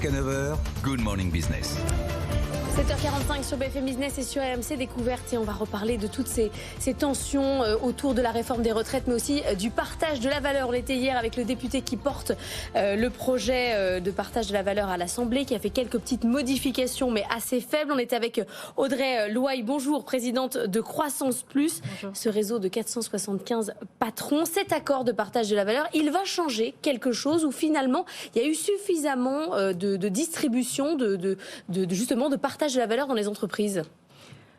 Jusqu'à 9h, Good Morning Business. 7h45 sur BFM Business et sur RMC Découverte, et on va reparler de toutes ces tensions autour de la réforme des retraites, mais aussi du partage de la valeur. On était hier avec le député qui porte le projet de partage de la valeur à l'Assemblée, qui a fait quelques petites modifications mais assez faibles. On était avec Audrey Louaille, bonjour, présidente de Croissance Plus, bonjour. Ce réseau de 475 patrons. Cet accord de partage de la valeur, il va changer quelque chose, ou finalement il y a eu suffisamment de distribution, justement de partage de la valeur dans les entreprises?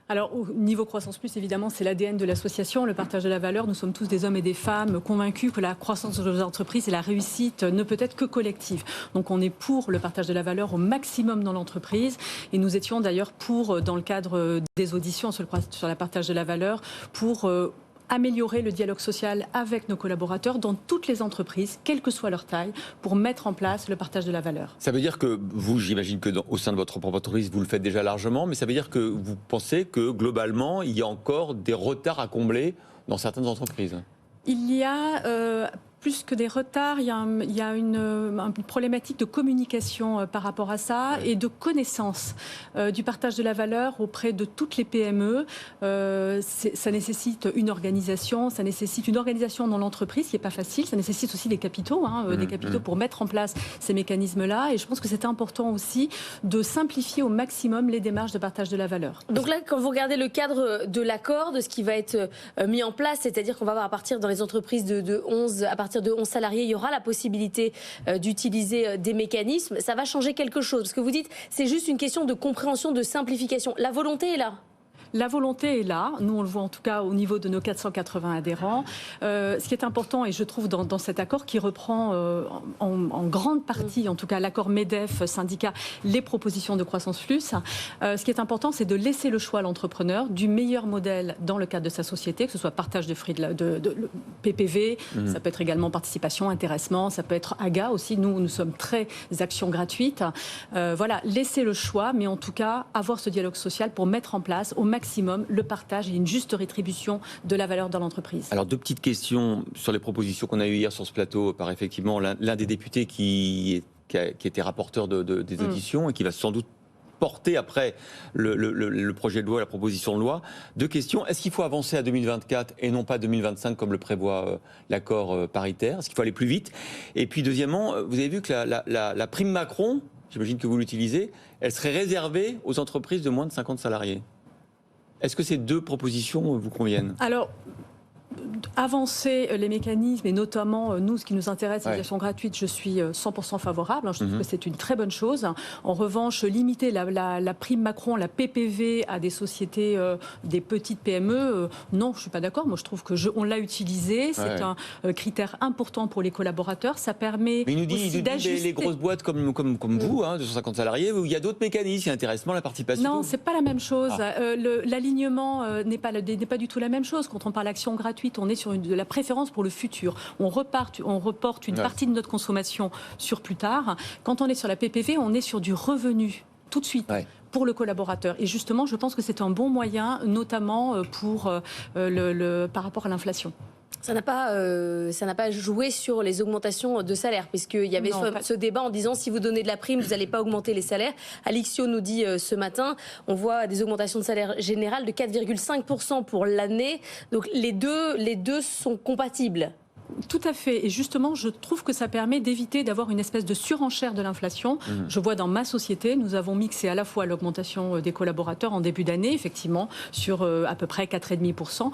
Alors, au niveau Croissance Plus, évidemment, c'est l'ADN de l'association, le partage de la valeur. Nous sommes tous des hommes et des femmes convaincus que la croissance de nos entreprises et la réussite ne peut être que collective. Donc, on est pour le partage de la valeur au maximum dans l'entreprise. Et nous étions d'ailleurs pour, dans le cadre des auditions sur le partage de la valeur, pour améliorer le dialogue social avec nos collaborateurs dans toutes les entreprises, quelle que soit leur taille, pour mettre en place le partage de la valeur. Ça veut dire que vous, j'imagine que au sein de votre propre entreprise, vous le faites déjà largement, mais ça veut dire que vous pensez que globalement, il y a encore des retards à combler dans certaines entreprises? Il y a plus que des retards, il y a une problématique de communication par rapport à ça, et de connaissance du partage de la valeur auprès de toutes les PME. Ça nécessite une organisation, dans l'entreprise qui n'est pas facile, ça nécessite aussi des capitaux, des capitaux pour mettre en place ces mécanismes-là, et je pense que c'est important aussi de simplifier au maximum les démarches de partage de la valeur. Donc là, quand vous regardez le cadre de l'accord, de ce qui va être mis en place, c'est-à-dire qu'on va avoir à partir dans les entreprises à partir de 11 salariés, il y aura la possibilité d'utiliser des mécanismes. Ça va changer quelque chose, parce que vous dites c'est juste une question de compréhension, de simplification. La volonté est là. La volonté est là, nous on le voit en tout cas au niveau de nos 480 adhérents. Ce qui est important, et je trouve dans cet accord qui reprend en grande partie, en tout cas l'accord MEDEF, syndicat, les propositions de Croissance Plus, ce qui est important, c'est de laisser le choix à l'entrepreneur du meilleur modèle dans le cadre de sa société, que ce soit partage de fruits de PPV, ça peut être également participation, intéressement, ça peut être AGA aussi, nous sommes très actions gratuites. Voilà, laisser le choix, mais en tout cas avoir ce dialogue social pour mettre en place au maximum le partage et une juste rétribution de la valeur dans l'entreprise. Alors, deux petites questions sur les propositions qu'on a eues hier sur ce plateau par effectivement l'un des députés qui était rapporteur des auditions et qui va sans doute porter après le projet de loi, la proposition de loi. Deux questions. Est-ce qu'il faut avancer à 2024 et non pas 2025 comme le prévoit l'accord paritaire? Est-ce qu'il faut aller plus vite? Et puis deuxièmement, vous avez vu que la prime Macron, j'imagine que vous l'utilisez, elle serait réservée aux entreprises de moins de 50 salariés. Est-ce que ces deux propositions vous conviennent? Alors, avancer les mécanismes, et notamment nous, ce qui nous intéresse, l'éducation gratuite, je suis 100% favorable. Je trouve que c'est une très bonne chose. En revanche, limiter la prime Macron, la PPV à des sociétés, des petites PME, non, je suis pas d'accord. Moi, je trouve que on l'a utilisé. C'est un critère important pour les collaborateurs. Ça permet aussi d'ajuster. Les grosses boîtes comme vous, 250 salariés, où il y a d'autres mécanismes, l'intéressement, la participation. Non, c'est pas la même chose. L'alignement n'est pas du tout la même chose. Quand on parle d'action gratuite, on est sur de la préférence pour le futur. On reporte une partie de notre consommation sur plus tard. Quand on est sur la PPV, on est sur du revenu tout de suite. Pour le collaborateur. Et justement, je pense que c'est un bon moyen, notamment par rapport à l'inflation. Ça n'a pas joué sur les augmentations de salaire, puisqu'il y avait ce débat en disant si vous donnez de la prime, vous n'allez pas augmenter les salaires. Alixio nous dit ce matin, on voit des augmentations de salaire générales de 4,5% pour l'année. Donc les deux sont compatibles. Tout à fait. Et justement, je trouve que ça permet d'éviter d'avoir une espèce de surenchère de l'inflation. Je vois dans ma société, nous avons mixé à la fois l'augmentation des collaborateurs en début d'année, effectivement, sur à peu près 4,5%.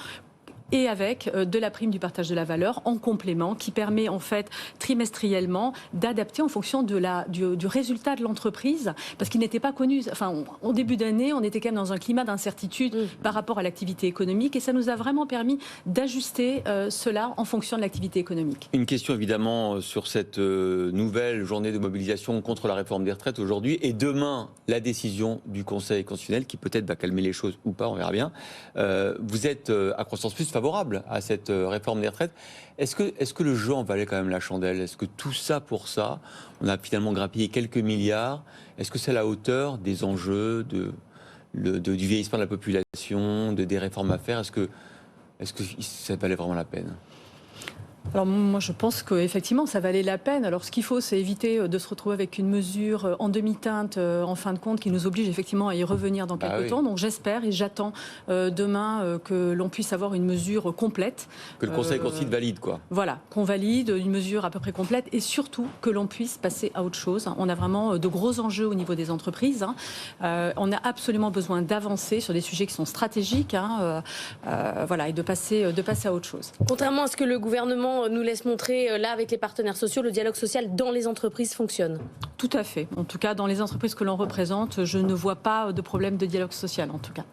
Et avec de la prime du partage de la valeur en complément qui permet en fait trimestriellement d'adapter en fonction du résultat de l'entreprise, parce qu'il n'était pas connu. Enfin, en début d'année, on était quand même dans un climat d'incertitude par rapport à l'activité économique, et ça nous a vraiment permis d'ajuster cela en fonction de l'activité économique. Une question évidemment sur cette nouvelle journée de mobilisation contre la réforme des retraites aujourd'hui, et demain la décision du Conseil constitutionnel qui peut-être va calmer les choses ou pas, on verra bien. Vous êtes à Croissance Plus favorable à cette réforme des retraites. Est-ce que le jeu en valait quand même la chandelle? Est-ce que tout ça pour ça, on a finalement grappillé quelques milliards? Est-ce que c'est à la hauteur des enjeux du vieillissement de la population, des réformes à faire? Est-ce que ça valait vraiment la peine? Alors moi je pense qu'effectivement ça valait la peine. Alors ce qu'il faut c'est éviter de se retrouver avec une mesure en demi-teinte en fin de compte qui nous oblige effectivement à y revenir dans quelques temps. Donc j'espère et j'attends demain que l'on puisse avoir une mesure complète. Que le Conseil constitue valide quoi. Voilà, qu'on valide une mesure à peu près complète et surtout que l'on puisse passer à autre chose. On a vraiment de gros enjeux au niveau des entreprises. On a absolument besoin d'avancer sur des sujets qui sont stratégiques voilà, et de passer à autre chose. Contrairement à ce que le gouvernement nous laisse montrer, là, avec les partenaires sociaux, le dialogue social dans les entreprises fonctionne. Tout à fait. En tout cas, dans les entreprises que l'on représente, je ne vois pas de problème de dialogue social, en tout cas.